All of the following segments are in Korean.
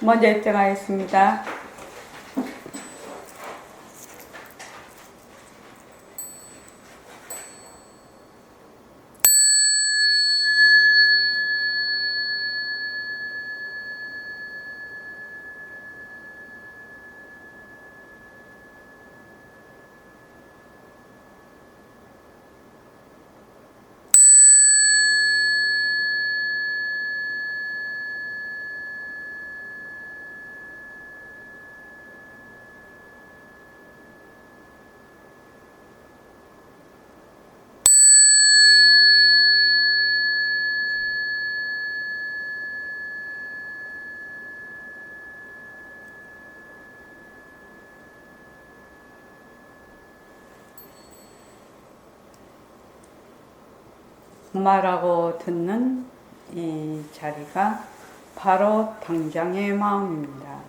먼저 입장하겠습니다. 말하고 듣는 이 자리가 바로 당장의 마음입니다.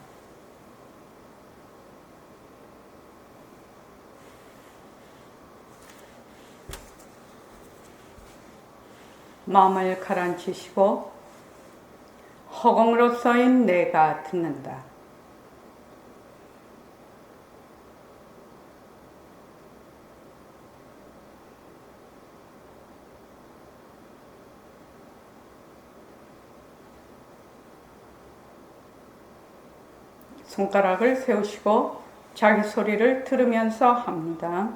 마음을 가라앉히시고 허공으로서인 내가 듣는다. 손가락을 세우시고 자기 소리를 들으면서 합니다.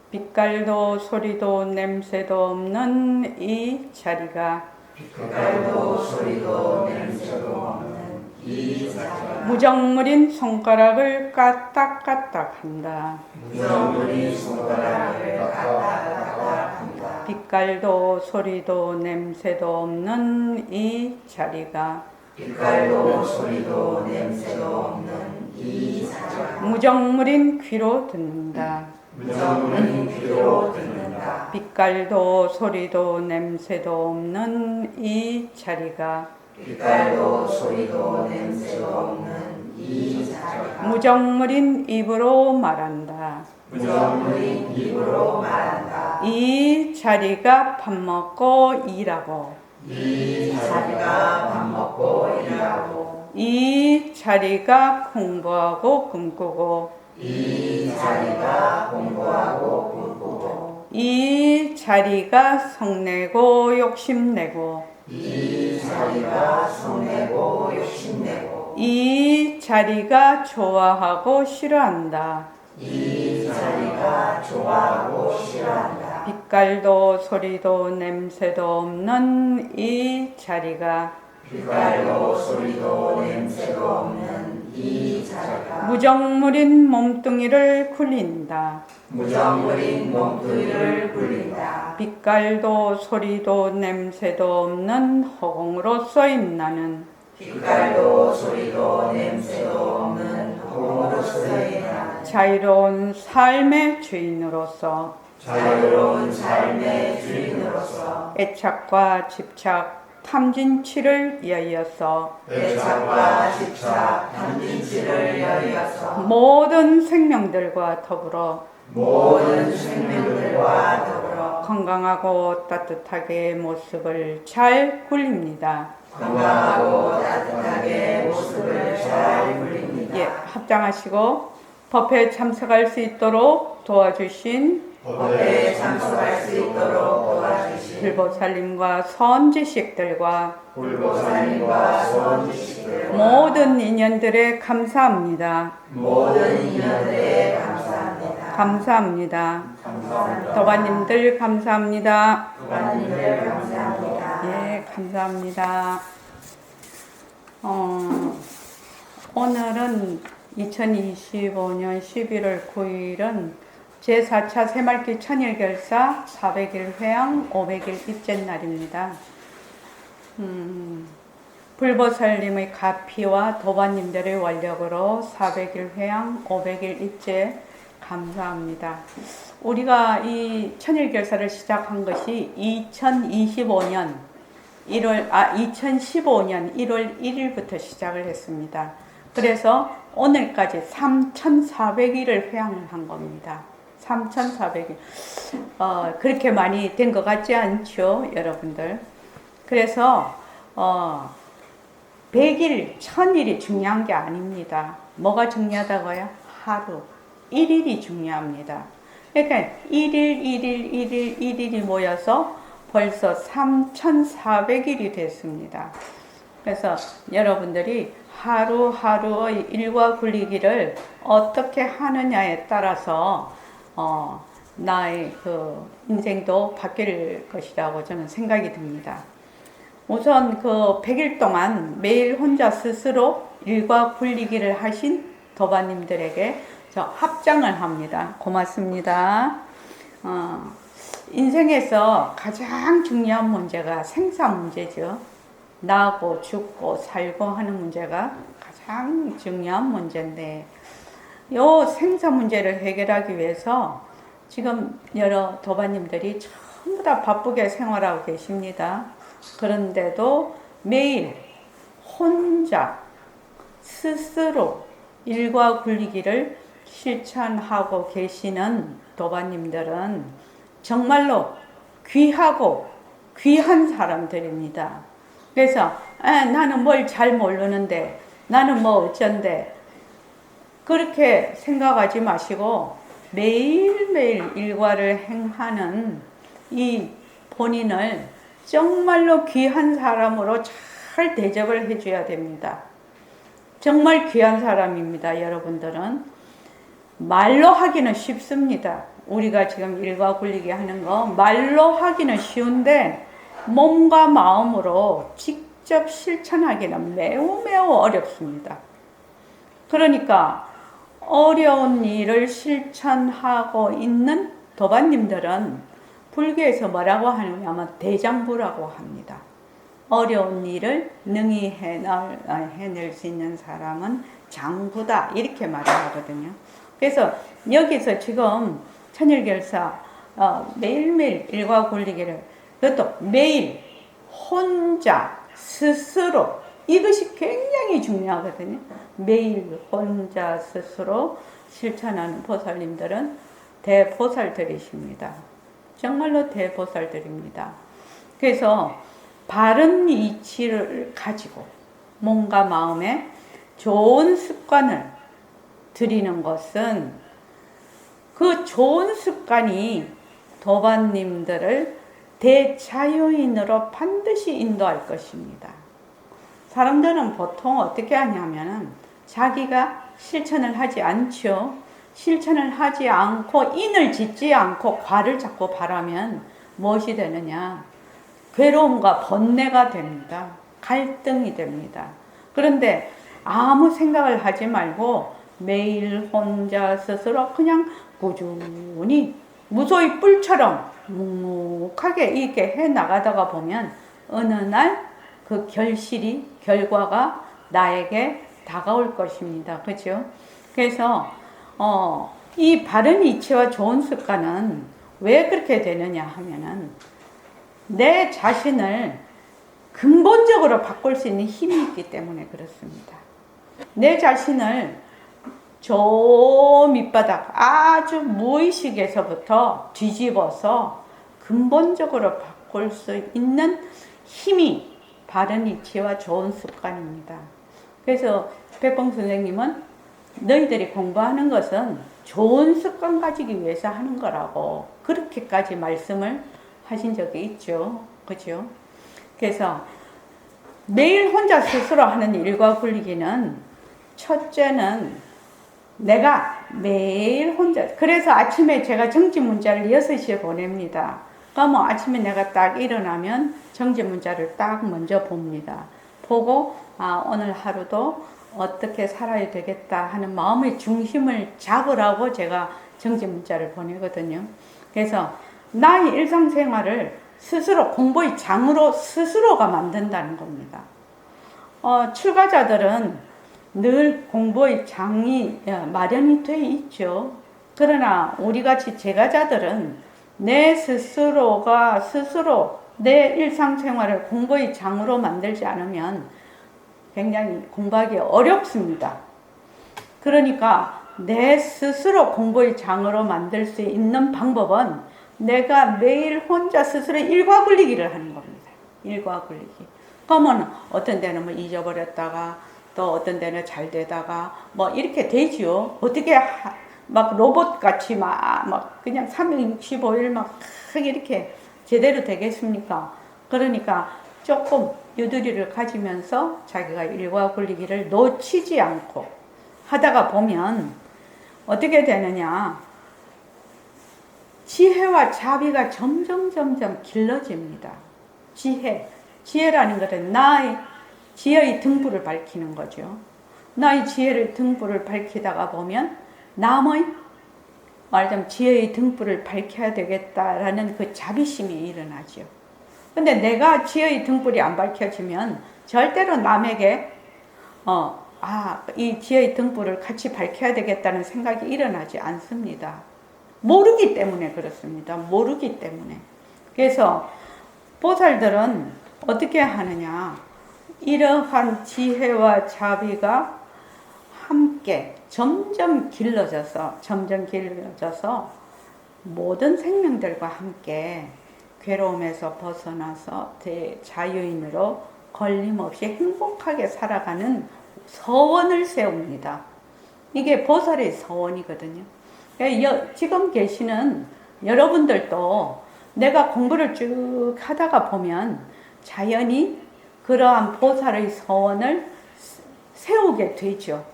빛깔도 소리도 냄새도 없는 이 자리가 빛깔도 소리도 냄새도 없는 이 자리가 무정물인 손가락을 까딱까딱 한다. 무정물인 손가락을 까딱까딱 한다. 빛깔도 소리도 냄새도 없는 이 자리가 빛깔도 소리도 냄새도 없는 이 자리가 무정물인 귀로 듣는다. 무정물인 귀로 듣는다. 빛깔도 소리도 냄새도 없는 이 자리가 빛깔도 소리도 냄새도 없는 이 자리가 무정물인 입으로 말한다. 무정물인 입으로 말한다. 이 자리가 밥 먹고 일하고 이 자리가 밥 먹고 일하고 이 자리가 공부하고 꿈꾸고 이 자리가 공부하고 꿈꾸고 이 자리가 성내고 욕심내고 이 자리가 성내고 욕심내고 이 자리가 좋아하고 싫어한다. 이 자리가 좋아하고 싫어한다. 빛깔도 소리도 냄새도 없는 이 자리가 빛깔도 소리도 냄새도 없는 이 자리가 무정물인 몸뚱이를 굴린다. 무정물인 몸뚱이를 굴린다. 빛깔도 소리도 냄새도 없는 허공으로서인 나는 빛깔도 소리도 냄새도 없는 허공으로서의 나는 자유로운 삶의 주인으로서 자유로운 삶의 주인으로서 애착과 집착, 탐진치를 여의어서 애착과 집착, 탐진치를 여의어서 모든 생명들과 더불어 모든 생명들과 더불어 건강하고 따뜻하게 모습을 잘 굴립니다. 건강하고 따뜻하게 모습을 잘 굴립니다. 예, 합장하시고 법회에 참석할 수 있도록 도와주신 법회에 참석할 수 있도록 도와주신 불보살님과 선지식들과 불보살님과 선지식들 모든 인연들에 감사합니다. 모든 인연들에 감사합니다. 감사합니다. 감사합니다. 도반님들 감사합니다. 도반님들 감사합니다. 예, 감사합니다. 오늘은 2025년 11월 9일은 제4차 새말기 천일결사 400일 회양 500일 입제 날입니다. 불보살님의 가피와 도반님들의 원력으로 400일 회양 500일 입제 감사합니다. 우리가 이 천일결사를 시작한 것이 2015년 1월 1일부터 시작을 했습니다. 그래서 오늘까지 3,400일을 회양을 한 겁니다. 3,400일. 그렇게 많이 된 것 같지 않죠, 여러분들? 그래서 100일, 1000일이 중요한 게 아닙니다. 뭐가 중요하다고요? 하루, 1일이 중요합니다. 그러니까 1일이 모여서 벌써 3,400일이 됐습니다. 그래서 여러분들이 하루하루의 일과 굴리기를 어떻게 하느냐에 따라서 나의 그 인생도 바뀔 것이라고 저는 생각이 듭니다. 우선 그 100일 동안 매일 혼자 스스로 일과 굴리기를 하신 도반님들에게 저 합장을 합니다. 고맙습니다. 인생에서 가장 중요한 문제가 생사 문제죠. 나고 죽고 살고 하는 문제가 가장 중요한 문제인데 이 생사 문제를 해결하기 위해서 지금 여러 도반님들이 전부 다 바쁘게 생활하고 계십니다. 그런데도 매일 혼자 스스로 일과 굴리기를 실천하고 계시는 도반님들은 정말로 귀하고 귀한 사람들입니다. 그래서 나는 뭘 잘 모르는데 나는 뭐 어쩐데 그렇게 생각하지 마시고 매일매일 일과를 행하는 이 본인을 정말로 귀한 사람으로 잘 대접을 해줘야 됩니다. 정말 귀한 사람입니다. 여러분들은 말로 하기는 쉽습니다. 우리가 지금 일과 굴리기 하는 거 말로 하기는 쉬운데 몸과 마음으로 직접 실천하기는 매우 어렵습니다. 그러니까 어려운 일을 실천하고 있는 도반님들은 불교에서 뭐라고 하냐면 대장부라고 합니다. 어려운 일을 능히 해낼 수 있는 사람은 장부다 이렇게 말을 하거든요. 그래서 여기서 지금 천일결사 매일매일 일과 굴리기를 그것도 매일 혼자 스스로 이것이 굉장히 중요하거든요. 매일 혼자 스스로 실천하는 보살님들은 대보살들이십니다. 정말로 대보살들입니다. 그래서 바른 이치를 가지고 몸과 마음에 좋은 습관을 들이는 것은 그 좋은 습관이 도반님들을 대자유인으로 반드시 인도할 것입니다. 사람들은 보통 어떻게 하냐면은 자기가 실천을 하지 않죠. 실천을 하지 않고 인을 짓지 않고 과를 자꾸 바라면 무엇이 되느냐? 괴로움과 번뇌가 됩니다. 갈등이 됩니다. 그런데 아무 생각을 하지 말고 매일 혼자 스스로 그냥 꾸준히 무소의 뿔처럼 묵묵하게 이렇게 해 나가다가 보면 어느 날 그 결과가 나에게 다가올 것입니다. 그죠? 그래서 이 바른 이치와 좋은 습관은 왜 그렇게 되느냐 하면은 내 자신을 근본적으로 바꿀 수 있는 힘이 있기 때문에 그렇습니다. 내 자신을 저 밑바닥 아주 무의식에서부터 뒤집어서 근본적으로 바꿀 수 있는 힘이 바른 이치와 좋은 습관입니다. 그래서 백봉 선생님은 너희들이 공부하는 것은 좋은 습관 가지기 위해서 하는 거라고 그렇게까지 말씀을 하신 적이 있죠. 그죠? 그래서 매일 혼자 스스로 하는 일과 굴리기는 첫째는 내가 매일 혼자 그래서 아침에 제가 정지 문자를 6시에 보냅니다. 그러면 아침에 내가 딱 일어나면 정지 문자를 딱 먼저 봅니다. 보고 오늘 하루도 어떻게 살아야 되겠다 하는 마음의 중심을 잡으라고 제가 정지 문자를 보내거든요. 그래서 나의 일상생활을 스스로 공부의 장으로 스스로가 만든다는 겁니다. 출가자들은 늘 공부의 장이 마련이 돼 있죠. 그러나 우리같이 제가자들은 내 스스로가 스스로 내 일상생활을 공부의 장으로 만들지 않으면 굉장히 공부하기 어렵습니다. 그러니까 내 스스로 공부의 장으로 만들 수 있는 방법은 내가 매일 혼자 스스로 일과 굴리기를 하는 겁니다. 일과 굴리기. 그러면 어떤 데는 뭐 잊어버렸다가 또 어떤 데는 잘 되다가 뭐 이렇게 되지요. 어떻게 막 로봇 같이 막 그냥 365일 막 이렇게 제대로 되겠습니까? 그러니까 조금 유두리를 가지면서 자기가 일과 굴리기를 놓치지 않고 하다가 보면 어떻게 되느냐. 지혜와 자비가 점점 길러집니다. 지혜라는 것은 나의 지혜의 등불을 밝히는 거죠. 나의 지혜를 등불을 밝히다가 보면 남의 말하자면 지혜의 등불을 밝혀야 되겠다라는 그 자비심이 일어나죠. 근데 내가 지혜의 등불이 안 밝혀지면 절대로 남에게 이 지혜의 등불을 같이 밝혀야 되겠다는 생각이 일어나지 않습니다. 모르기 때문에 그렇습니다. 모르기 때문에. 그래서 보살들은 어떻게 하느냐. 이러한 지혜와 자비가 함께 점점 길러져서 모든 생명들과 함께 괴로움에서 벗어나서 대자유인으로 걸림없이 행복하게 살아가는 서원을 세웁니다. 이게 보살의 서원이거든요. 지금 계시는 여러분들도 내가 공부를 쭉 하다가 보면 자연히 그러한 보살의 서원을 세우게 되죠.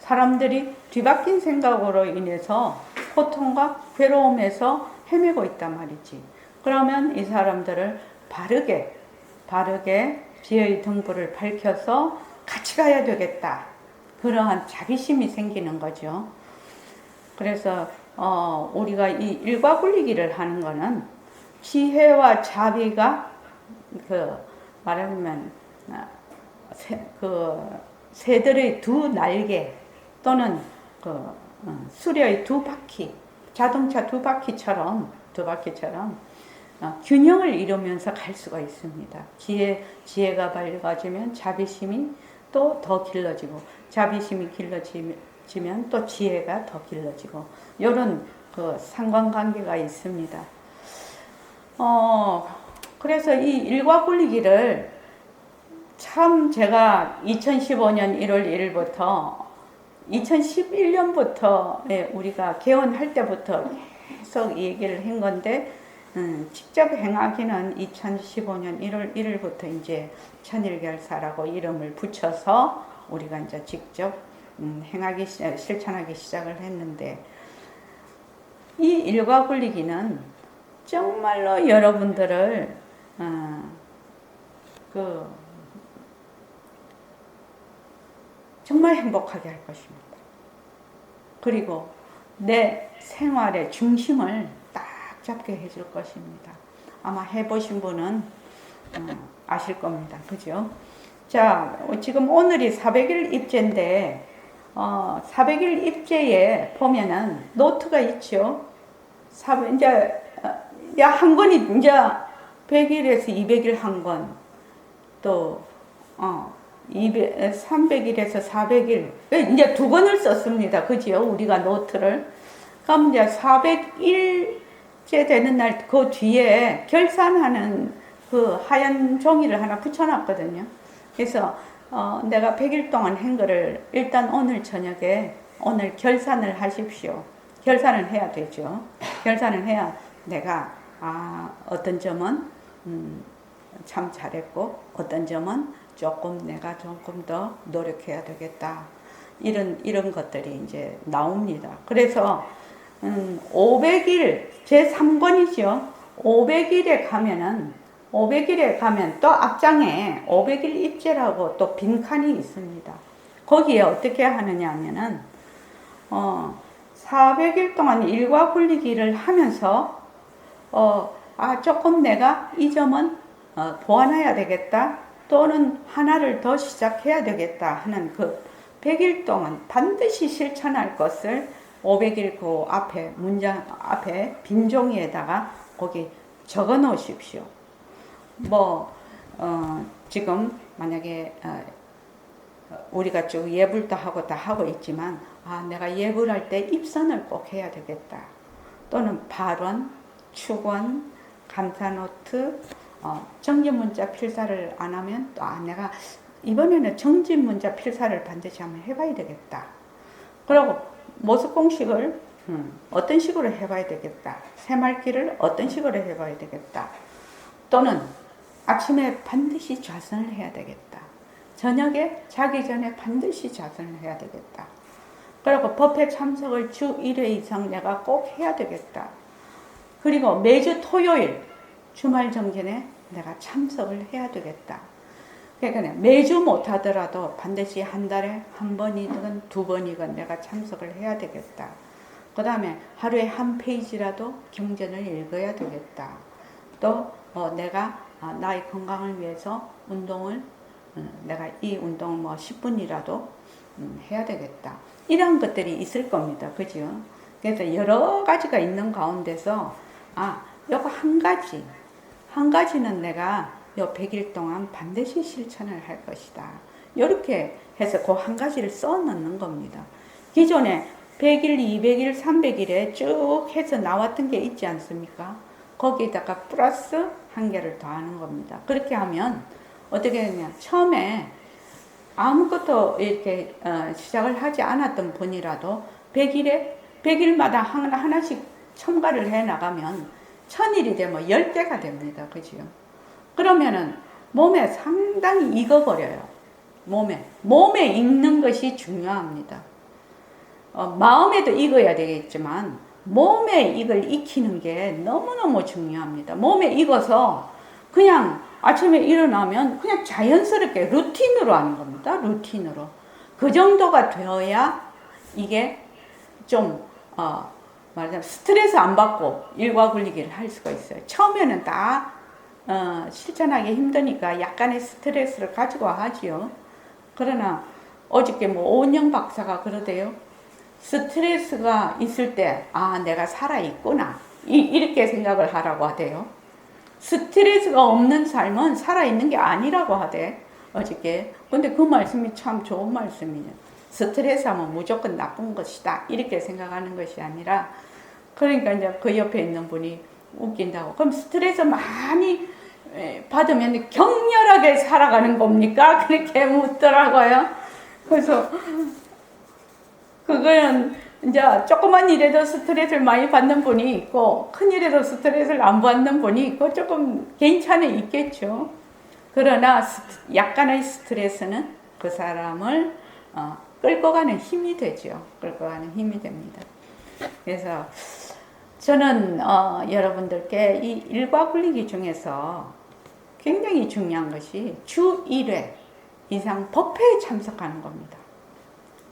사람들이 뒤바뀐 생각으로 인해서 고통과 괴로움에서 헤매고 있단 말이지. 그러면 이 사람들을 바르게 지혜의 등불을 밝혀서 같이 가야 되겠다. 그러한 자비심이 생기는 거죠. 그래서 우리가 이 일과 굴리기를 하는 거는 지혜와 자비가 말하면 새들의 두 날개 또는 수레의 두 바퀴, 자동차 두 바퀴처럼 균형을 이루면서 갈 수가 있습니다. 지혜가 밝아지면 자비심이 또 더 길러지고, 자비심이 길러지면 또 지혜가 더 길러지고, 이런 상관관계가 있습니다. 그래서 이 일과 굴리기를 참 제가 2015년 1월 1일부터 2011년부터 우리가 개원할 때부터 계속 얘기를 한 건데, 직접 행하기는 2015년 1월 1일부터 이제 천일결사라고 이름을 붙여서 우리가 이제 직접 실천하기 시작을 했는데, 이 일과 굴리기는 정말로 여러분들을 정말 행복하게 할 것입니다. 그리고 내 생활의 중심을 딱 잡게 해줄 것입니다. 아마 해보신 분은 아실 겁니다. 그죠? 자, 지금 오늘이 400일 입제인데 400일 입제에 보면은 노트가 있죠. 이제 한 권이 이제 100일에서 200일 한 권, 또 300일에서 400일 이제 두 권을 썼습니다. 그죠? 우리가 노트를. 그럼 이제 400일째 되는 날 그 뒤에 결산하는 그 하얀 종이를 하나 붙여놨거든요. 그래서 내가 100일 동안 한 거를 일단 오늘 저녁에 오늘 결산을 하십시오. 결산을 해야 되죠. 결산을 해야 내가 어떤 점은 참 잘했고 어떤 점은 내가 조금 더 노력해야 되겠다. 이런 것들이 이제 나옵니다. 그래서 500일 제3권이죠. 500일에 가면 또 앞장에 500일 입제라고 또 빈칸이 있습니다. 거기에 어떻게 하느냐 하면은 400일 동안 일과 굴리기를 하면서 조금 내가 이 점은 보완해야 되겠다, 또는 하나를 더 시작해야 되겠다 하는 그 100일 동안 반드시 실천할 것을 500일 그 앞에 문장 앞에 빈 종이에다가 거기 적어 놓으십시오. 지금 만약에 우리가 쭉 예불도 하고 다 하고 있지만 내가 예불할 때 입선을 꼭 해야 되겠다, 또는 발원, 축원, 감사노트, 정지 문자 필사를 안 하면 또 내가 이번에는 정지 문자 필사를 반드시 한번 해봐야 되겠다. 그리고 모습 공식을 어떤 식으로 해봐야 되겠다. 새말기를 어떤 식으로 해봐야 되겠다. 또는 아침에 반드시 좌선을 해야 되겠다. 저녁에 자기 전에 반드시 좌선을 해야 되겠다. 그리고 법회 참석을 주 1회 이상 내가 꼭 해야 되겠다. 그리고 매주 토요일 주말 정진에 내가 참석을 해야 되겠다. 그러니까 매주 못하더라도 반드시 한 달에 한 번이든 두 번이든 내가 참석을 해야 되겠다. 그 다음에 하루에 한 페이지라도 경전을 읽어야 되겠다. 또 내가 나의 건강을 위해서 운동을 내가 이 운동을 뭐 10분이라도 해야 되겠다. 이런 것들이 있을 겁니다. 그죠? 그래서 여러 가지가 있는 가운데서 요거 한 가지는 내가 요 100일 동안 반드시 실천을 할 것이다. 이렇게 해서 그 한 가지를 써 넣는 겁니다. 기존에 100일, 200일, 300일에 쭉 해서 나왔던 게 있지 않습니까? 거기에다가 플러스 한 개를 더하는 겁니다. 그렇게 하면 어떻게 되냐? 처음에 아무것도 이렇게 시작을 하지 않았던 분이라도 100일마다 하나씩 첨가를 해 나가면 1000일이 되면 10개가 됩니다. 그죠? 그러면은 몸에 상당히 익어버려요. 몸에 익는 것이 중요합니다. 마음에도 익어야 되겠지만 몸에 이걸 익히는 게 너무너무 중요합니다. 몸에 익어서 그냥 아침에 일어나면 그냥 자연스럽게 루틴으로 하는 겁니다. 루틴으로. 그 정도가 되어야 이게 좀 말하자면 스트레스 안 받고 일과 굴리기를 할 수가 있어요. 처음에는 다 실천하기 힘드니까 약간의 스트레스를 가지고 하지요. 그러나 어저께 오은영 박사가 그러대요. 스트레스가 있을 때 내가 살아있구나 이렇게 생각을 하라고 하대요. 스트레스가 없는 삶은 살아있는 게 아니라고 하대 어저께. 근데 그 말씀이 참 좋은 말씀이에요. 스트레스 하면 무조건 나쁜 것이다 이렇게 생각하는 것이 아니라, 그러니까 이제 그 옆에 있는 분이 웃긴다고, 그럼 스트레스 많이 받으면 격렬하게 살아가는 겁니까? 그렇게 묻더라고요. 그래서 그거는 이제 조그만 일에도 스트레스를 많이 받는 분이 있고 큰 일에도 스트레스를 안 받는 분이 있고 조금 개인차는 있겠죠. 그러나 약간의 스트레스는 그 사람을 끌고 가는 힘이 되죠. 끌고 가는 힘이 됩니다. 그래서 저는 여러분들께 이 일과 굴리기 중에서 굉장히 중요한 것이 주 1회 이상 법회에 참석하는 겁니다.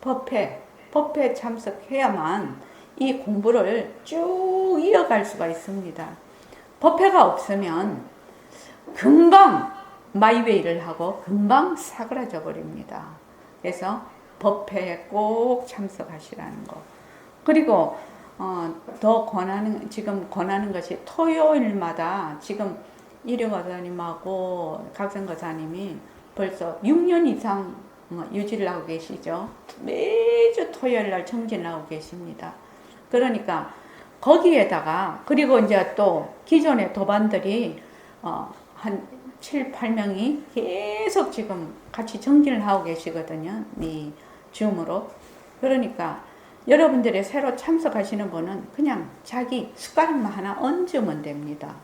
법회에 참석해야만 이 공부를 쭉 이어갈 수가 있습니다. 법회가 없으면 금방 마이웨이를 하고 금방 사그라져 버립니다. 그래서 법회에 꼭 참석하시라는 거. 그리고 지금 권하는 것이 토요일마다 지금 이령과사님하고 각성거사님이 벌써 6년 이상 유지를 하고 계시죠. 매주 토요일 날 정진을 하고 계십니다. 그러니까 거기에다가 그리고 이제 또 기존의 도반들이 한 7, 8명이 계속 지금 같이 정진을 하고 계시거든요. 이 줌으로. 그러니까 여러분들이 새로 참석하시는 분은 그냥 자기 숟가락만 하나 얹으면 됩니다.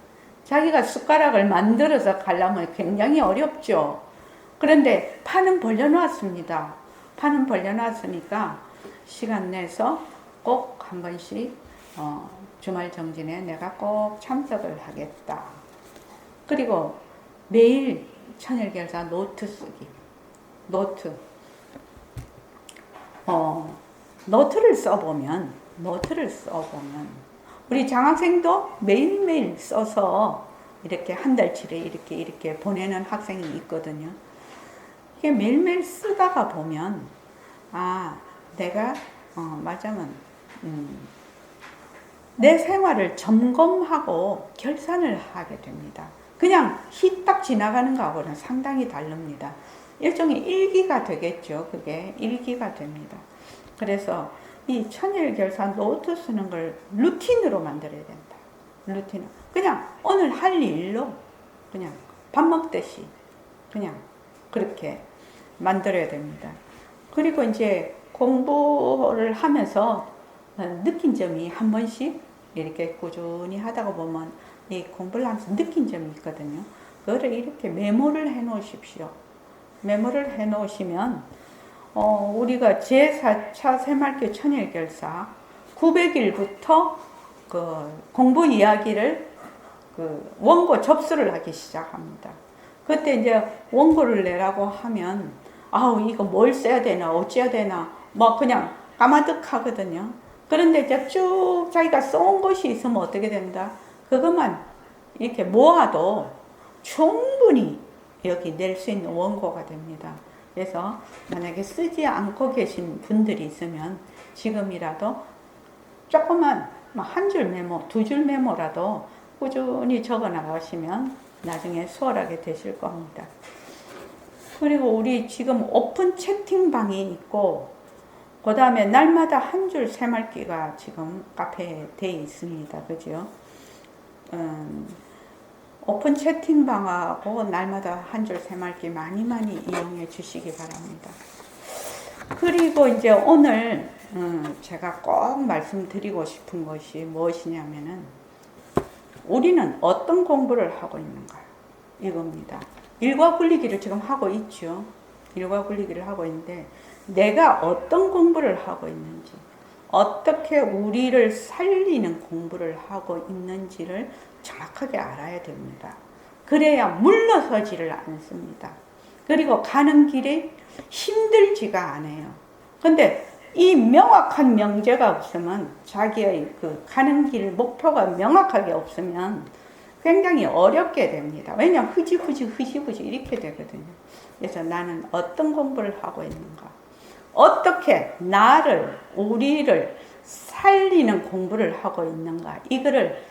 자기가 숟가락을 만들어서 가려면 굉장히 어렵죠. 그런데 판은 벌려놨습니다. 판은 벌려놨으니까 시간 내서 꼭 한 번씩 주말 정진에 내가 꼭 참석을 하겠다. 그리고 매일 천일결사 노트 쓰기. 노트를 써보면 우리 장학생도 매일매일 써서 이렇게 한 달치를 이렇게 보내는 학생이 있거든요. 이게 매일매일 쓰다가 보면 내가 말하자면 내 생활을 점검하고 결산을 하게 됩니다. 그냥 휘딱 지나가는 거하고는 상당히 다릅니다. 일종의 일기가 되겠죠. 그게 일기가 됩니다. 그래서 이 천일결산 노트 쓰는 걸 루틴으로 만들어야 된다. 루틴. 그냥 오늘 할 일로 그냥 밥 먹듯이 그냥 그렇게 만들어야 됩니다. 그리고 이제 공부를 하면서 느낀 점이 한 번씩 이렇게 꾸준히 하다가 보면 이 공부를 하면서 느낀 점이 있거든요. 그거를 이렇게 메모를 해 놓으십시오. 메모를 해 놓으시면 우리가 제4차 새말기 천일결사 900일부터 그 공부 이야기를 그 원고 접수를 하기 시작합니다. 그때 이제 원고를 내라고 하면 아우 이거 뭘 써야 되나 어찌해야 되나 뭐 그냥 까마득하거든요. 그런데 이제 쭉 자기가 써온 것이 있으면 어떻게 된다? 그것만 이렇게 모아도 충분히 여기 낼 수 있는 원고가 됩니다. 그래서 만약에 쓰지 않고 계신 분들이 있으면 지금이라도 조금만 한 줄 메모, 두 줄 메모라도 꾸준히 적어 나가시면 나중에 수월하게 되실 겁니다. 그리고 우리 지금 오픈 채팅방이 있고 그 다음에 날마다 한 줄 새말기가 지금 카페에 되어 있습니다. 그죠? 오픈 채팅방하고 날마다 한 줄 새말기 많이 이용해 주시기 바랍니다. 그리고 이제 오늘 제가 꼭 말씀드리고 싶은 것이 무엇이냐면은 우리는 어떤 공부를 하고 있는가 이겁니다. 일과 굴리기를 지금 하고 있죠. 일과 굴리기를 하고 있는데 내가 어떤 공부를 하고 있는지 어떻게 우리를 살리는 공부를 하고 있는지를 정확하게 알아야 됩니다. 그래야 물러서지를 않습니다. 그리고 가는 길이 힘들지가 않아요. 근데 이 명확한 명제가 없으면 자기의 그 가는 길 목표가 명확하게 없으면 굉장히 어렵게 됩니다. 왜냐하면 흐지부지 이렇게 되거든요. 그래서 나는 어떤 공부를 하고 있는가? 어떻게 나를, 우리를 살리는 공부를 하고 있는가? 이거를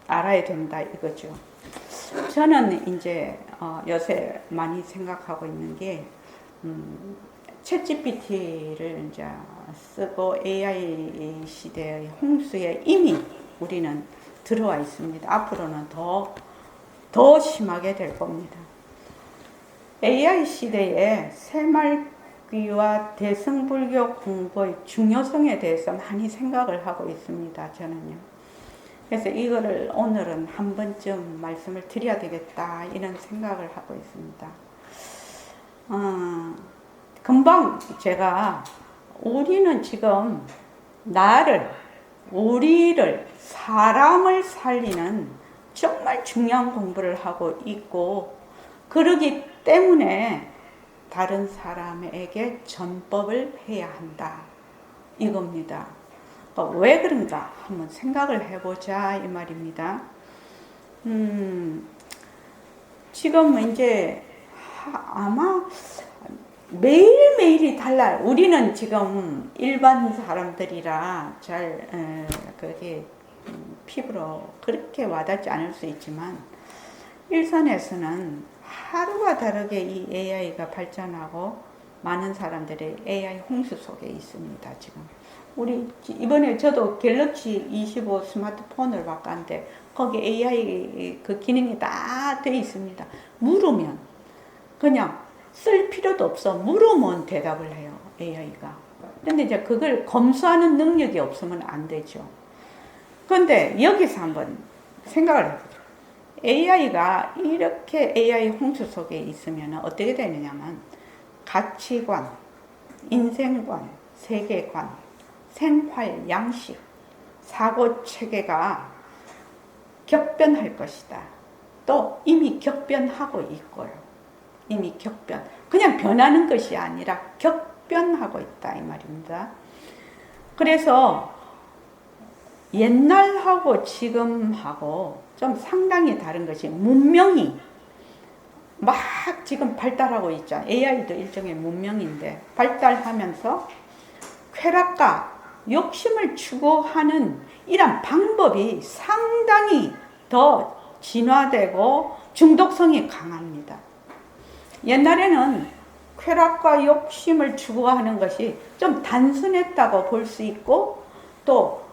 알아야 된다 이거죠. 저는 이제 요새 많이 생각하고 있는 게 챗GPT를 이제 쓰고 AI 시대의 홍수에 이미 우리는 들어와 있습니다. 앞으로는 더 심하게 될 겁니다. AI 시대에 새말귀와 대승불교 공부의 중요성에 대해서 많이 생각을 하고 있습니다. 저는요. 그래서 이거를 오늘은 한 번쯤 말씀을 드려야 되겠다 이런 생각을 하고 있습니다. 금방 제가 우리는 지금 우리를 사람을 살리는 정말 중요한 공부를 하고 있고 그러기 때문에 다른 사람에게 전법을 해야 한다 이겁니다. 왜 그런가 한번 생각을 해보자 이 말입니다. 지금 이제 아마 매일매일이 달라요. 우리는 지금 일반 사람들이라 잘 그게 피부로 그렇게 와닿지 않을 수 있지만 일선에서는 하루가 다르게 이 AI가 발전하고 많은 사람들이 AI 홍수 속에 있습니다. 지금 우리 이번에 저도 갤럭시 25 스마트폰을 바꿨는데 거기 AI 그 기능이 다 돼 있습니다. 물으면 그냥 쓸 필요도 없어. 물으면 대답을 해요. AI가. 근데 이제 그걸 검수하는 능력이 없으면 안 되죠. 그런데 여기서 한번 생각을 해보죠. AI가 이렇게 AI 홍수 속에 있으면 어떻게 되느냐면 가치관, 인생관, 세계관, 생활, 양식, 사고 체계가 격변할 것이다. 또 이미 격변하고 있고요. 이미 격변. 그냥 변하는 것이 아니라 격변하고 있다 이 말입니다. 그래서 옛날하고 지금하고 좀 상당히 다른 것이 문명이 막 지금 발달하고 있죠. AI도 일종의 문명인데 발달하면서 쾌락과 욕심을 추구하는 이런 방법이 상당히 더 진화되고 중독성이 강합니다. 옛날에는 쾌락과 욕심을 추구하는 것이 좀 단순했다고 볼 수 있고 또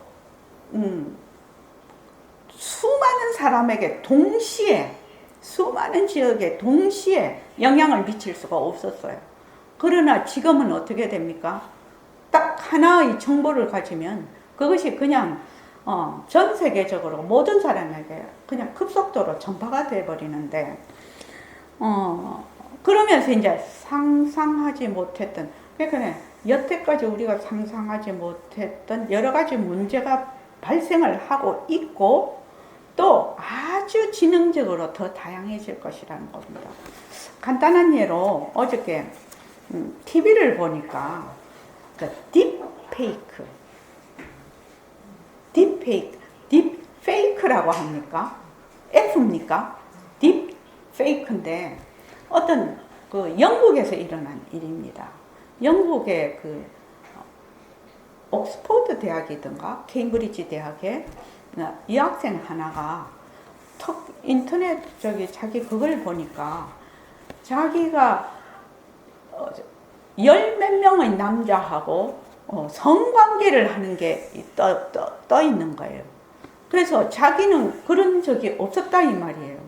수많은 사람에게 동시에 수많은 지역에 동시에 영향을 미칠 수가 없었어요. 그러나 지금은 어떻게 됩니까? 딱 하나의 정보를 가지면 그것이 그냥 전 세계적으로 모든 사람에게 그냥 급속도로 전파가 돼버리는데 그러면서 이제 상상하지 못했던, 그러니까 여태까지 우리가 상상하지 못했던 여러 가지 문제가 발생을 하고 있고 또 아주 지능적으로 더 다양해질 것이라는 겁니다. 간단한 예로 어저께 TV를 보니까 그 딥페이크라고 합니까? F입니까? 딥페이크인데 어떤 그 영국에서 일어난 일입니다. 영국의 그 옥스퍼드 대학이든가 케임브리지 대학에 여학생 하나가 인터넷 자기 그걸 보니까 자기가 열 몇 명의 남자하고 성관계를 하는 게 떠 있는 거예요. 그래서 자기는 그런 적이 없었다 이 말이에요.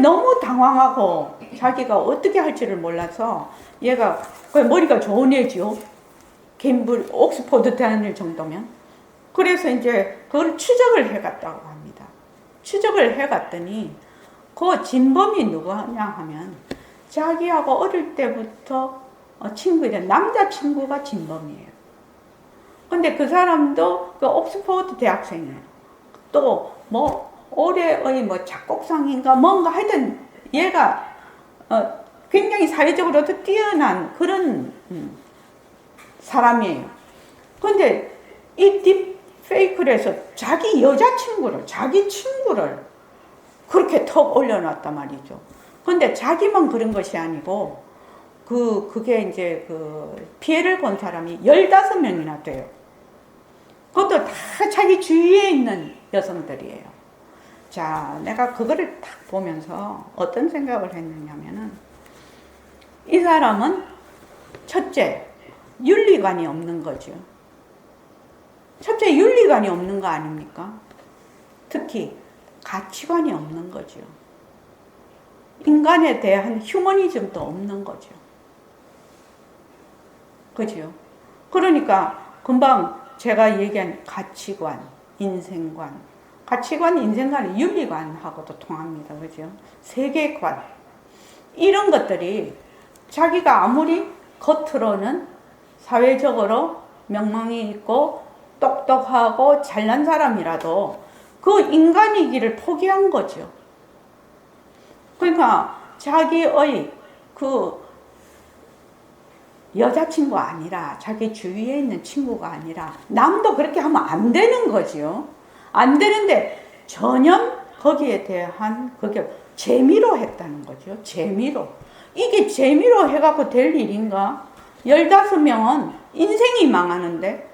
너무 당황하고 자기가 어떻게 할지를 몰라서 얘가 머리가 좋은 애지요. 옥스퍼드 다닐 정도면. 그래서 이제 그걸 추적을 해갔다고 합니다. 추적을 해갔더니 그 진범이 누구냐 하면 자기하고 어릴 때부터 친구이던 남자친구가 진범이에요. 근데 그 사람도 그 옥스퍼드 대학생이에요. 또 올해의 작곡상인가 뭔가 하여튼 얘가 굉장히 사회적으로도 뛰어난 그런 사람이에요. 근데 이 딥페이크를 해서 자기 여자친구를, 자기 친구를 그렇게 턱 올려놨단 말이죠. 근데 자기만 그런 것이 아니고 그게 이제 그 피해를 본 사람이 15명이나 돼요. 그것도 다 자기 주위에 있는 여성들이에요. 자, 내가 그거를 딱 보면서 어떤 생각을 했느냐면은 이 사람은 첫째, 윤리관이 없는 거죠. 첫째, 윤리관이 없는 거 아닙니까? 특히 가치관이 없는 거죠. 인간에 대한 휴머니즘도 없는 거죠. 그죠? 그러니까 금방 제가 얘기한 가치관, 인생관, 인생관이 윤리관하고도 통합니다. 그죠? 세계관. 이런 것들이 자기가 아무리 겉으로는 사회적으로 명망이 있고 똑똑하고 잘난 사람이라도 그 인간이기를 포기한 거죠. 그러니까 자기의 그 여자친구가 아니라 자기 주위에 있는 친구가 아니라 남도 그렇게 하면 안 되는 거지요. 안 되는데 전혀 거기에 대한 그게 재미로 했다는 거죠. 재미로. 이게 재미로 해갖고 될 일인가? 15명은 인생이 망하는데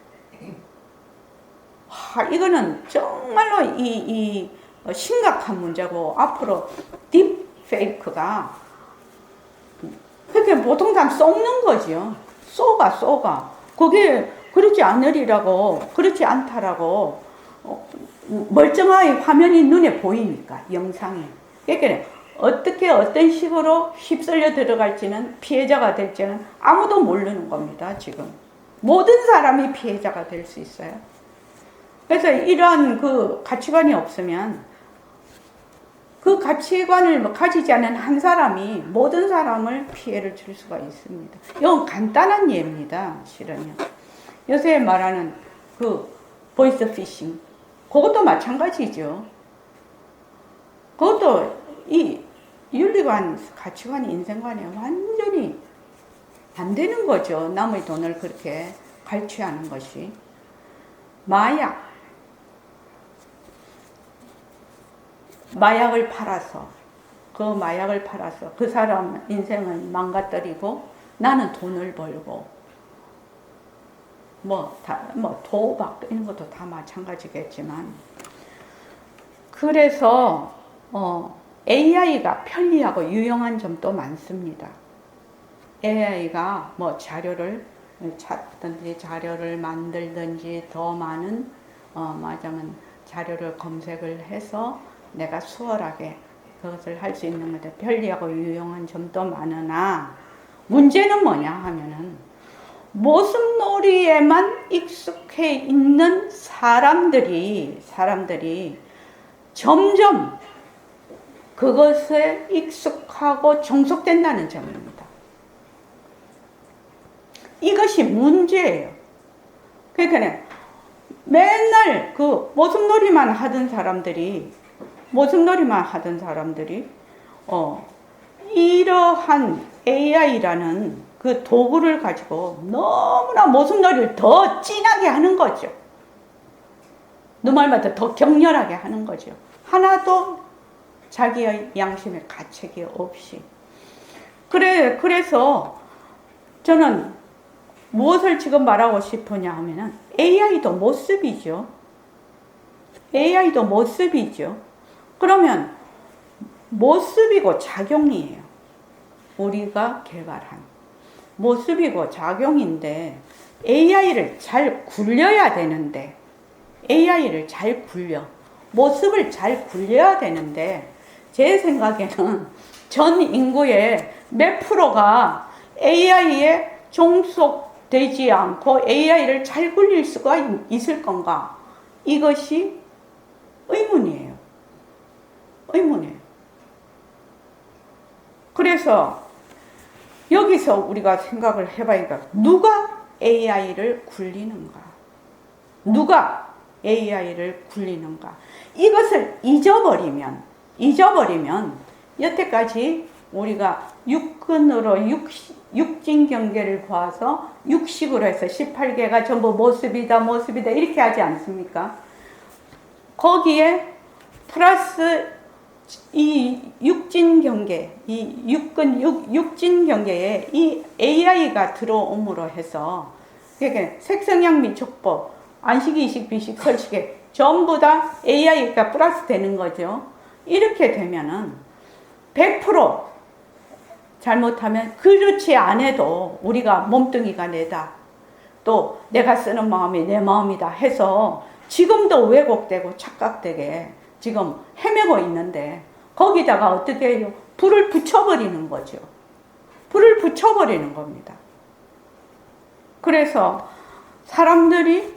이거는 정말로 이 심각한 문제고 앞으로 딥페이크가 그렇게 보통 사람 속는 거죠. 쏘가. 그게 그렇지 않으리라고, 그렇지 않다라고 멀쩡하게 화면이 눈에 보이니까, 영상이. 그러니까 어떻게 어떤 식으로 휩쓸려 들어갈지는 피해자가 될지는 아무도 모르는 겁니다. 지금 모든 사람이 피해자가 될 수 있어요. 그래서 이러한 그 가치관이 없으면 그 가치관을 가지지 않은 한 사람이 모든 사람을 피해를 줄 수가 있습니다. 이건 간단한 예입니다. 실은요. 요새 말하는 그 보이스 피싱, 그것도 마찬가지죠. 그것도 이 윤리관, 가치관, 인생관에 완전히 안 되는 거죠. 남의 돈을 그렇게 갈취하는 것이. 마약을 팔아서 그 사람 인생을 망가뜨리고 나는 돈을 벌고 도박 이런 것도 다 마찬가지겠지만, 그래서 AI가 편리하고 유용한 점도 많습니다. AI가 자료를 찾든지 자료를 만들든지 더 많은 말하자면 자료를 검색을 해서 내가 수월하게 그것을 할 수 있는 건데 편리하고 유용한 점도 많으나 문제는 뭐냐 하면은 모습놀이에만 익숙해 있는 사람들이 점점 그것에 익숙하고 종속된다는 점입니다. 이것이 문제예요. 그러니까 맨날 그 모습놀이만 하던 사람들이 이러한 AI라는 그 도구를 가지고 너무나 모습놀이를 더 진하게 하는 거죠. 누말마다 더 격렬하게 하는 거죠. 하나도 자기의 양심의 가책이 없이. 그래서 저는 무엇을 지금 말하고 싶으냐 하면은 AI도 모습이죠. 그러면 모습이고 작용이에요. 우리가 개발한 모습이고 작용인데 AI를 잘 굴려야 되는데 모습을 잘 굴려야 되는데 제 생각에는 전 인구의 몇 프로가 AI에 종속되지 않고 AI를 잘 굴릴 수가 있을 건가? 이것이 의문이에요. 그래서 여기서 우리가 생각을 해봐야겠다. 누가 AI를 굴리는가? 이것을 잊어버리면 여태까지 우리가 육근으로 육진 경계를 봐서 육식으로 해서 18개가 전부 모습이다 이렇게 하지 않습니까? 거기에 플러스 이 육진 경계, 육진 경계에 이 AI가 들어옴으로 해서 그러니까 색성향 미촉법, 안식, 이식, 비식, 설식에 전부 다 AI가 플러스 되는 거죠. 이렇게 되면은 100% 잘못하면 그렇지 않아도 우리가 몸뚱이가 내다. 또 내가 쓰는 마음이 내 마음이다 해서 지금도 왜곡되고 착각되게 지금 헤매고 있는데 거기다가 어떻게 해요? 불을 붙여버리는 거죠. 불을 붙여버리는 겁니다. 그래서 사람들이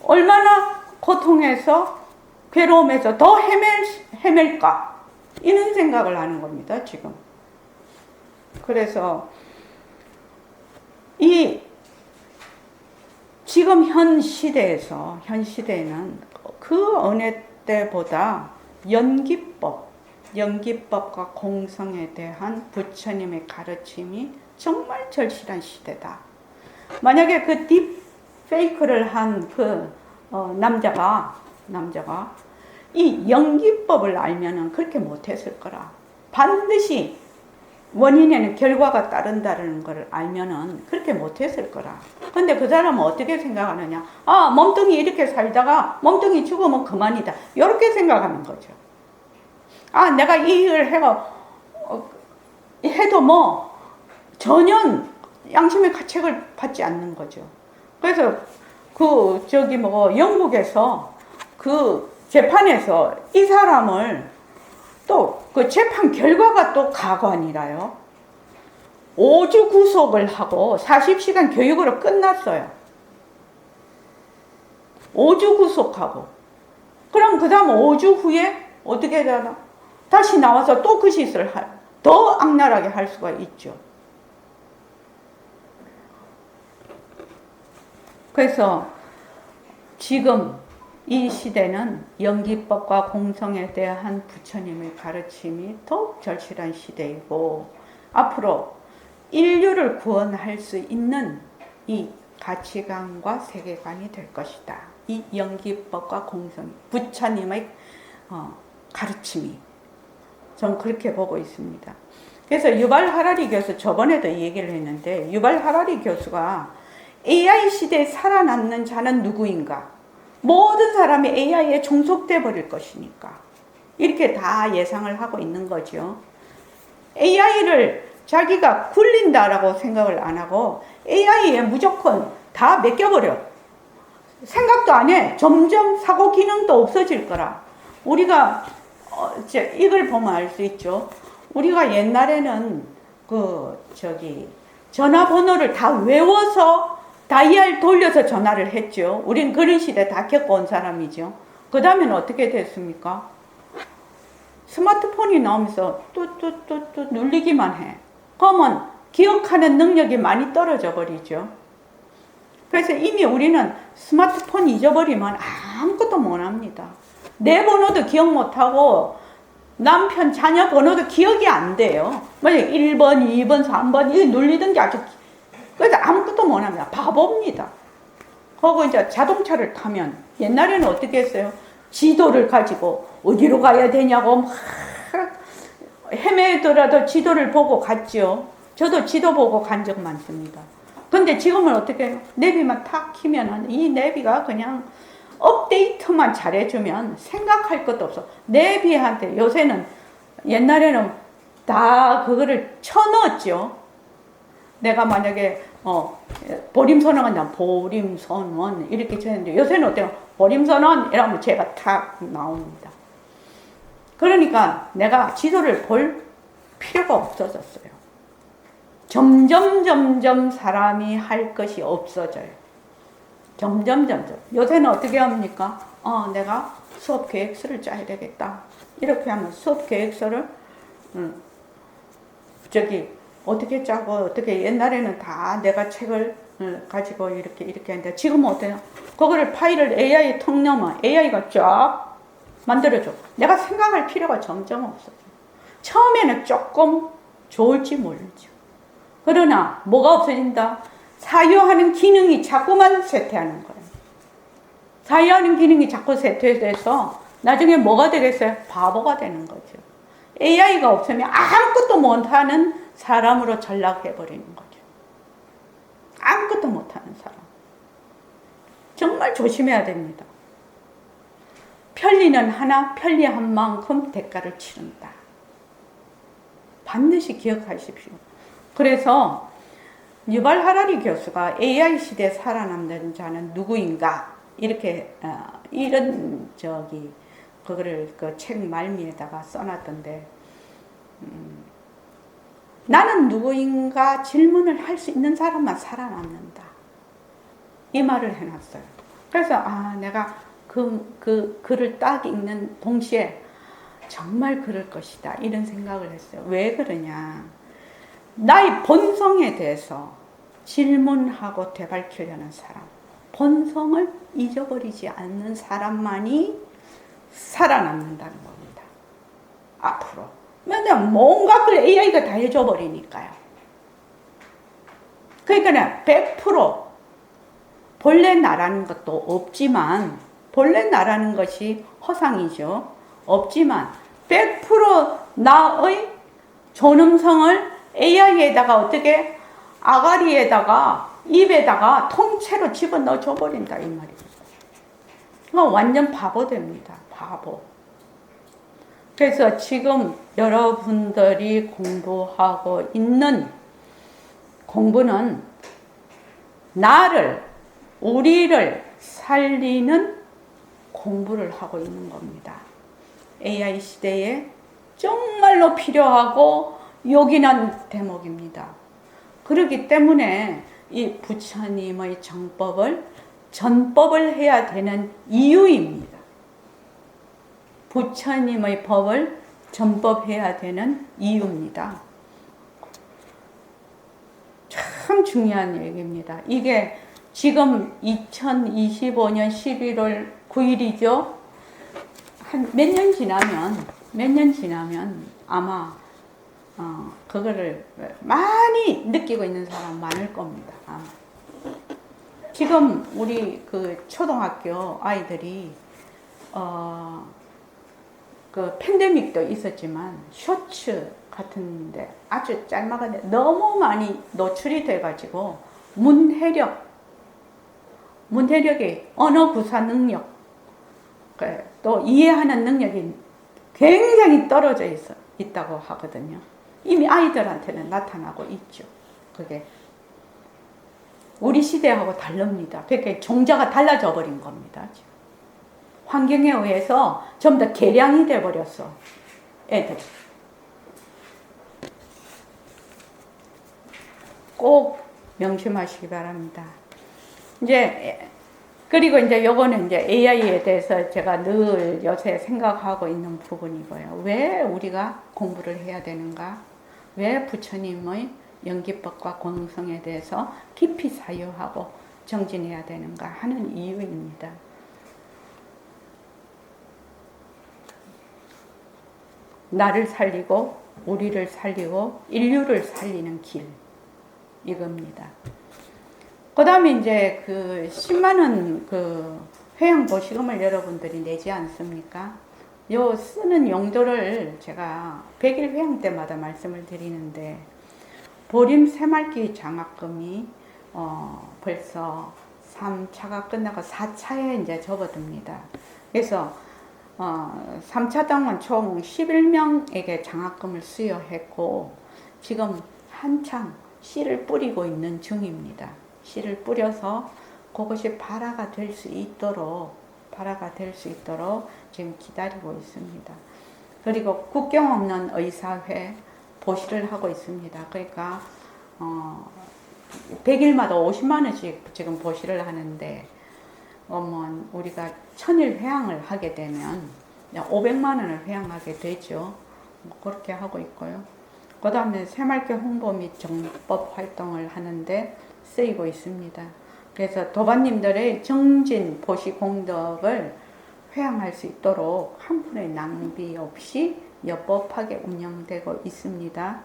얼마나 고통해서 괴로움에서 더 헤맬까 이런 생각을 하는 겁니다. 그래서 지금 현 시대에는 그 어느 때보다 연기법과 공성에 대한 부처님의 가르침이 정말 절실한 시대다. 만약에 그 딥페이크를 한 그 남자가 이 연기법을 알면은 그렇게 못했을 거라. 반드시 원인에는 결과가 따른다는 걸 알면은 그렇게 못했을 거라. 근데 그 사람은 어떻게 생각하느냐? 몸뚱이 이렇게 살다가 몸뚱이 죽으면 그만이다. 이렇게 생각하는 거죠. 내가 이 일을 해도 뭐 전혀 양심의 가책을 받지 않는 거죠. 그래서 영국에서 그 재판에서 이 사람을 또 그 재판 결과가 또 가관이라요. 5주 구속을 하고 40시간 교육으로 끝났어요. 5주 구속하고. 그럼 그 다음 5주 후에 어떻게 되나? 다시 나와서 또 그 짓을 더 악랄하게 할 수가 있죠. 그래서 지금 이 시대는 연기법과 공성에 대한 부처님의 가르침이 더욱 절실한 시대이고 앞으로 인류를 구원할 수 있는 이 가치관과 세계관이 될 것이다. 이 연기법과 공성, 부처님의 가르침이 전 그렇게 보고 있습니다. 그래서 유발 하라리 교수 저번에도 얘기를 했는데 유발 하라리 교수가 AI 시대에 살아남는 자는 누구인가? 모든 사람이 AI에 종속돼 버릴 것이니까 이렇게 다 예상을 하고 있는 거죠. AI를 자기가 굴린다라고 생각을 안 하고 AI에 무조건 다 맡겨버려. 생각도 안 해. 점점 사고 기능도 없어질 거라. 우리가 이걸 보면 알 수 있죠. 우리가 옛날에는 전화번호를 다 외워서 다이얼 돌려서 전화를 했죠. 우린 그런 시대 다 겪어온 사람이죠. 그 다음에는 어떻게 됐습니까? 스마트폰이 나오면서 뚜뚜뚜뚜 눌리기만 해. 그러면 기억하는 능력이 많이 떨어져 버리죠. 그래서 이미 우리는 스마트폰 잊어버리면 아무것도 못합니다. 내 번호도 기억 못하고 남편, 자녀 번호도 기억이 안 돼요. 만약 1번, 2번, 3번 이거 눌리던 게 아주 그래서 아무것도 못합니다. 바보입니다. 그리고 이제 자동차를 타면 옛날에는 어떻게 했어요? 지도를 가지고 어디로 가야 되냐고 막 헤매더라도 지도를 보고 갔죠. 저도 지도 보고 간 적 많습니다. 근데 지금은 어떻게 해요? 내비만 탁 키면은 이 내비가 그냥 업데이트만 잘해주면 생각할 것도 없어. 내비한테 요새는 옛날에는 다 그거를 쳐넣었죠. 내가 만약에 보림선언은 보림선언 이렇게 쳤는데 요새는 어때요? 보림선언 이러면 제가 탁 나옵니다. 그러니까 내가 지도를 볼 필요가 없어졌어요. 점점 사람이 할 것이 없어져요. 점점. 요새는 어떻게 합니까? 내가 수업 계획서를 짜야 되겠다. 이렇게 하면 수업 계획서를 어떻게 짜고 어떻게 옛날에는 다 내가 책을 가지고 이렇게 했는데 지금은 어때요? 그거를 파일을 AI에 턱 넣으면 AI가 쫙 만들어줘. 내가 생각할 필요가 점점 없어져. 처음에는 조금 좋을지 모르죠. 그러나 뭐가 없어진다? 사유하는 기능이 자꾸만 쇠퇴하는 거예요. 사유하는 기능이 자꾸 쇠퇴돼서 나중에 뭐가 되겠어요? 바보가 되는 거죠. AI가 없으면 아무것도 못하는 사람으로 전락해버리는 거죠. 아무것도 못하는 사람. 정말 조심해야 됩니다. 편리는 하나, 편리한 만큼 대가를 치른다. 반드시 기억하십시오. 그래서 유발 하라리 교수가 AI 시대에 살아남는 자는 누구인가 이렇게 이런 그거를 그 책 말미에다가 써놨던데 나는 누구인가 질문을 할 수 있는 사람만 살아남는다 이 말을 해놨어요. 그래서 내가 그 글을 딱 읽는 동시에 정말 그럴 것이다 이런 생각을 했어요. 왜 그러냐? 나의 본성에 대해서 질문하고 되밝히려는 사람, 본성을 잊어버리지 않는 사람만이 살아남는다는 겁니다. 앞으로. 왜냐면 뭔가 그 AI가 다 해줘버리니까요. 그러니까 100% 본래 나라는 것도 없지만 본래 나라는 것이 허상이죠. 없지만 100% 나의 존엄성을 AI에다가 어떻게 아가리에다가 입에다가 통째로 집어넣어 줘버린다 이 말입니다. 완전 바보 됩니다. 바보. 그래서 지금 여러분들이 공부하고 있는 공부는 나를, 우리를 살리는 공부를 하고 있는 겁니다. AI 시대에 정말로 필요하고 요긴한 대목입니다. 그렇기 때문에 이 부처님의 정법을 전법을 해야 되는 이유입니다. 부처님의 법을 전법해야 되는 이유입니다. 참 중요한 얘기입니다. 이게 지금 2025년 11월 9일이죠. 한 몇 년 지나면 아마 그거를 많이 느끼고 있는 사람 많을 겁니다. 지금 우리 그 초등학교 아이들이 그 팬데믹도 있었지만 쇼츠 같은데 아주 짤막한데 너무 많이 노출이 돼가지고 문해력의 언어 구사 능력 또 이해하는 능력이 굉장히 떨어져 있다고 하거든요. 이미 아이들한테는 나타나고 있죠. 그게 우리 시대하고 다릅니다. 그러니까 종자가 달라져 버린 겁니다. 지금. 환경에 의해서 전부 다 개량이 돼버렸어. 애들. 꼭 명심하시기 바랍니다. 이제 그리고 이제 요거는 이제 AI에 대해서 제가 늘 요새 생각하고 있는 부분이고요. 왜 우리가 공부를 해야 되는가? 왜 부처님의 연기법과 공성에 대해서 깊이 사유하고 정진해야 되는가 하는 이유입니다. 나를 살리고 우리를 살리고 인류를 살리는 길, 이겁니다. 그 다음에 이제 그 10만원 그 회양 보시금을 여러분들이 내지 않습니까? 요 쓰는 용도를 제가 100일 회양 때마다 말씀을 드리는데, 보림 새말기 장학금이 벌써 3차가 끝나고 4차에 이제 접어듭니다. 그래서 3차 동안 총 11명에게 장학금을 수여했고, 지금 한창 씨를 뿌리고 있는 중입니다. 씨를 뿌려서 그것이 발화가 될 수 있도록 지금 기다리고 있습니다. 그리고 국경 없는 의사회 보시를 하고 있습니다. 그러니까 100일마다 50만 원씩 지금 보시를 하는데, 우리가 1000일 회양을 하게 되면 500만 원을 회양하게 되죠. 그렇게 하고 있고요. 그 다음에 새mar개 홍보 및 정법 활동을 하는데 쓰이고 있습니다. 그래서 도반님들의 정진 보시 공덕을 회양할 수 있도록 한 푼의 낭비 없이 여법하게 운영되고 있습니다.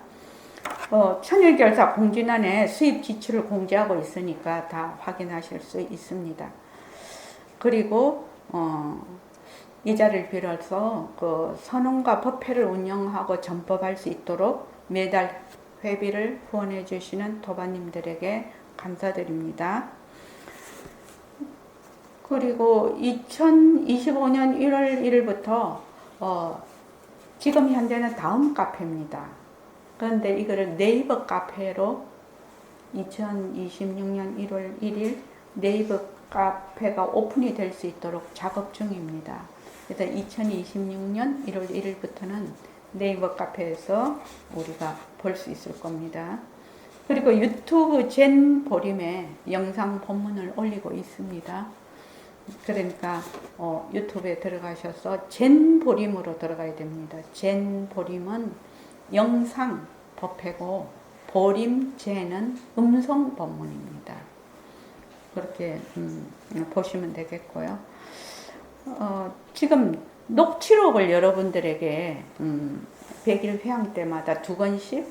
천일결사 공진안에 수입 지출을 공지하고 있으니까 다 확인하실 수 있습니다. 그리고 이 자리를 빌어서 그 선언과 법회를 운영하고 전법할 수 있도록 매달 회비를 후원해 주시는 도반님들에게 감사드립니다. 그리고 2025년 1월 1일부터 지금 현재는 다음 카페입니다. 그런데 이거를 네이버 카페로 2026년 1월 1일 네이버 카페가 오픈이 될 수 있도록 작업 중입니다. 그래서 2026년 1월 1일부터는 네이버 카페에서 우리가 볼 수 있을 겁니다. 그리고 유튜브 젠 보림에 영상 본문을 올리고 있습니다. 그러니까 유튜브에 들어가셔서 젠 보림으로 들어가야 됩니다. 젠 보림은 영상 법회고 보림 젠은 음성 법문입니다. 그렇게 보시면 되겠고요. 지금 녹취록을 여러분들에게 100일 회양 때마다 2권씩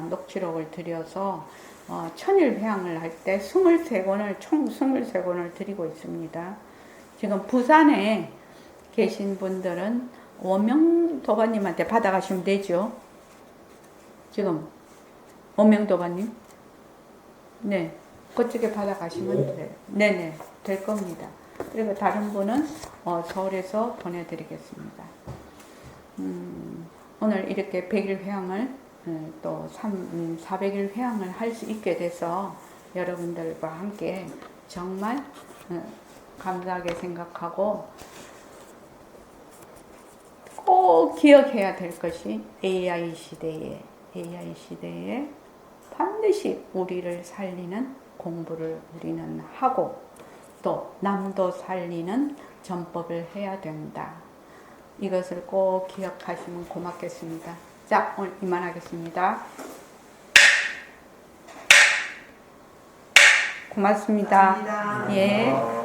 녹취록을 드려서 1000일 회양을 할 때 23권을 총 23권을 드리고 있습니다. 지금 부산에 계신 분들은 원명도반님한테 받아가시면 되죠. 지금 원명도반님, 네, 그쪽에 받아가시면 돼요. 네네, 될 겁니다. 그리고 다른 분은 서울에서 보내드리겠습니다. 오늘 이렇게 100일 회양을 또 400일 회양을 할 수 있게 돼서 여러분들과 함께 정말 감사하게 생각하고, 꼭 기억해야 될 것이 AI 시대에 반드시 우리를 살리는 공부를 우리는 하고 또 남도 살리는 전법을 해야 된다. 이것을 꼭 기억하시면 고맙겠습니다. 자, 오늘 이만하겠습니다. 고맙습니다. 감사합니다. 예.